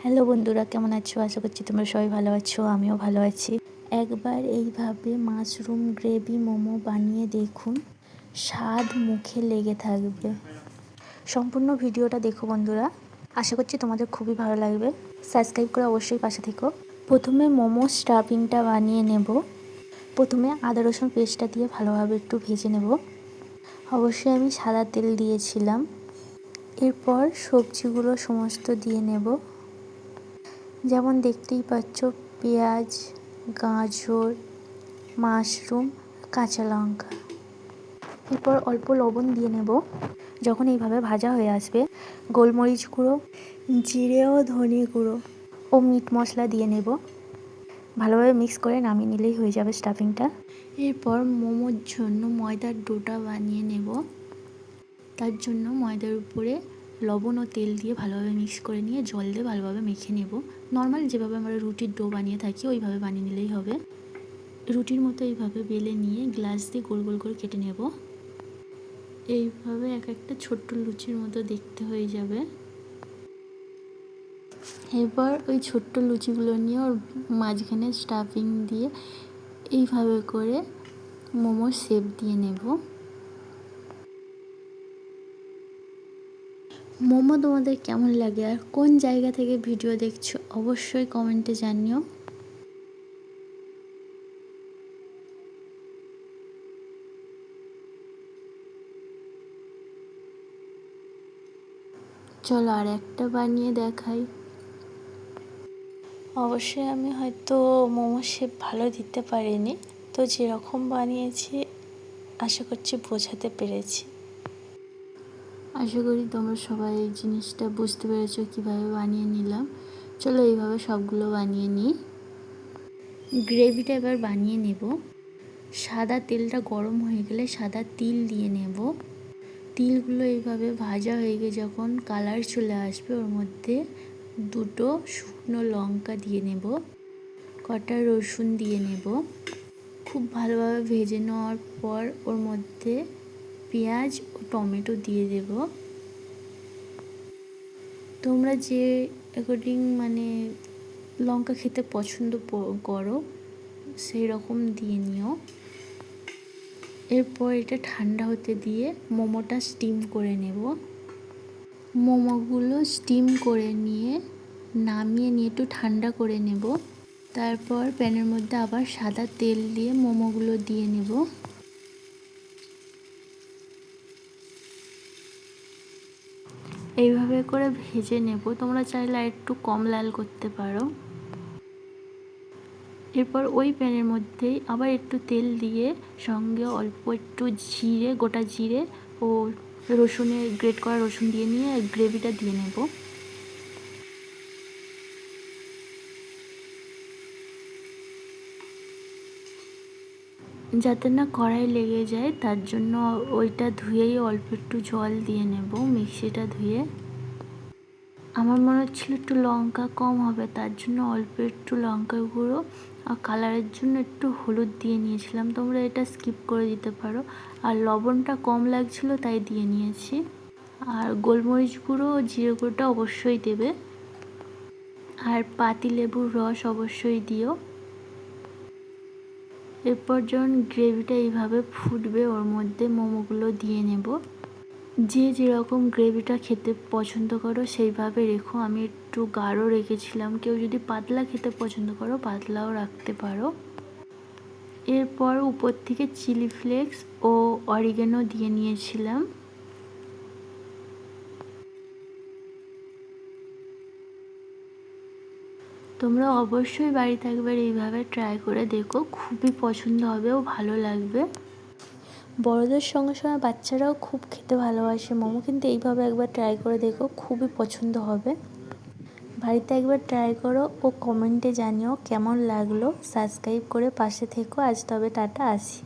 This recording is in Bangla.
হ্যালো বন্ধুরা, কেমন আছো? আশা করছি তোমরা সবাই ভালো আছো, আমিও ভালো আছি। একবার এইভাবে মাশরুম গ্রেভি মোমো বানিয়ে দেখুন, স্বাদ মুখে লেগে থাকবে। সম্পূর্ণ ভিডিওটা দেখো বন্ধুরা, আশা করছি তোমাদের খুবই ভালো লাগবে। সাবস্ক্রাইব করে অবশ্যই পাশে থেকো। প্রথমে মোমো স্টাফিংটা বানিয়ে নেব। প্রথমে আদা রসুন পেস্টটা দিয়ে ভালোভাবে একটু ভেজে নেব। অবশ্যই আমি সাদা তেল দিয়েছিলাম। এরপর সবজিগুলো সমস্ত দিয়ে নেব। যেমন দেখতেই পাচ্ছ, পেঁয়াজ, গাজর, মাশরুম, কাঁচা লঙ্কা। এরপর অল্প লবণ দিয়ে নেব। যখন এইভাবে ভাজা হয়ে আসবে, গোলমরিচ গুঁড়ো, জিরে ও ধনে গুঁড়ো ও মিট মশলা দিয়ে নেব। ভালোভাবে মিক্স করে নামিয়ে নিলেই হয়ে যাবে স্টাফিংটা। এরপর মোমোর জন্য ময়দার ডোটা বানিয়ে নেব। তার জন্য ময়দার উপরে লবণ ও তেল দিয়ে ভালোভাবে মিক্স করে নিয়ে জল দিয়ে ভালোভাবে মেখে নেব। নর্মাল যেভাবে আমরা রুটির ডো বানিয়ে থাকি ওইভাবে বানিয়ে নিলেই হবে। রুটির মতো এইভাবে বেলে নিয়ে গ্লাস দিয়ে গোল গোল করে কেটে নেব। এইভাবে এক একটা ছোট্ট লুচির মতো দেখতে হয়ে যাবে। এবার ওই ছোট্ট লুচিগুলো নিয়ে ওর মাঝখানে স্টাফিং দিয়ে এইভাবে করে মোমোর শেপ দিয়ে নেব। মোমো তোমাদের কেমন লাগে আর কোন জায়গা থেকে ভিডিও দেখছো অবশ্যই কমেন্টে জানিও। চলো আর একটা বানিয়ে দেখাই। অবশ্যই আমি হয়তো মোমো শেপ ভালো দিতে পারিনি, তো যেরকম বানিয়েছি আশা করছি বোঝাতে পেরেছি। আশা করি তোমরা সবাই এই জিনিসটা বুঝতে পেরেছো কীভাবে বানিয়ে নিলাম। চলো এইভাবে সবগুলো বানিয়ে নিই। গ্রেভিটা এবার বানিয়ে নেব। সাদা তেলটা গরম হয়ে গেলে সাদা তিল দিয়ে নেব। তিলগুলো এইভাবে ভাজা হয়ে গিয়ে যখন কালার চলে আসবে, ওর মধ্যে দুটো শুকনো লঙ্কা দিয়ে নেব, কটা রসুন দিয়ে নেব। খুব ভালোভাবে ভেজে নেওয়ার পর ওর মধ্যে পেঁয়াজ ও টমেটো দিয়ে দেব। তোমরা যে অ্যাকর্ডিং লঙ্কা খেতে পছন্দ করো সেই রকম দিয়ে নিও। এরপর এটা ঠান্ডা হতে দিয়ে মোমোটা স্টিম করে নেব। মোমোগুলো স্টিম করে নিয়ে নামিয়ে নিয়ে একটু ঠান্ডা করে নেব। তারপর প্যানের মধ্যে আবার সাদা তেল দিয়ে মোমোগুলো দিয়ে নেব। এইভাবে করে ভেজে নেব। তোমরা চাইলে একটু কম লাল করতে পারো। এরপর ওই প্যানের মধ্যেই আবার একটু তেল দিয়ে সঙ্গে অল্প একটু জিরে, গোটা জিরে ও রসুনের গ্রেট করা রসুন দিয়ে নিয়ে গ্রেভিটা দিয়ে নেব। যাতে না কড়াই লেগে যায় তার জন্য ওইটা ধুয়েই অল্প একটু জল দিয়ে নেব, মিক্সিটা ধুয়ে। আমার মনে হচ্ছিল একটু লঙ্কা কম হবে, তার জন্য অল্প একটু লঙ্কার গুঁড়ো আর কালারের জন্য একটু হলুদ দিয়ে নিয়েছিলাম। তোমরা এটা স্কিপ করে দিতে পারো। আর লবণটা কম লাগছিল তাই দিয়ে নিয়েছি। আর গোলমরিচ গুঁড়ো ও জিরে গুঁড়োটা অবশ্যই দেবে। আর পাতিলেবুর রস অবশ্যই দিও। এরপর যখন গ্রেভিটা এইভাবে ফুটবে ওর মধ্যে মোমোগুলো দিয়ে নেব। যে যেরকম গ্রেভিটা খেতে পছন্দ করো সেইভাবে রেখো। আমি একটু গাঢ় রেখেছিলাম, কেউ যদি পাতলা খেতে পছন্দ করো পাতলাও রাখতে পারো। এরপর উপর থেকে চিলি ফ্লেক্স ও অরিগানো দিয়ে নিয়েছিলাম। তোমরা অবশ্যই বাড়িতে একবার এইভাবে ট্রাই করে দেখো, খুবই পছন্দ হবে ও ভালো লাগবে। বড়দের সঙ্গে সঙ্গে বাচ্চারাও খুব খেতে ভালোবাসে মোমো, কিন্তু এইভাবে একবার ট্রাই করে দেখো, খুবই পছন্দ হবে। বাড়িতে একবার ট্রাই করো ও কমেন্টে জানিও কেমন লাগলো। সাবস্ক্রাইব করে পাশে থেকো। আজ তবে টাটা, আসি।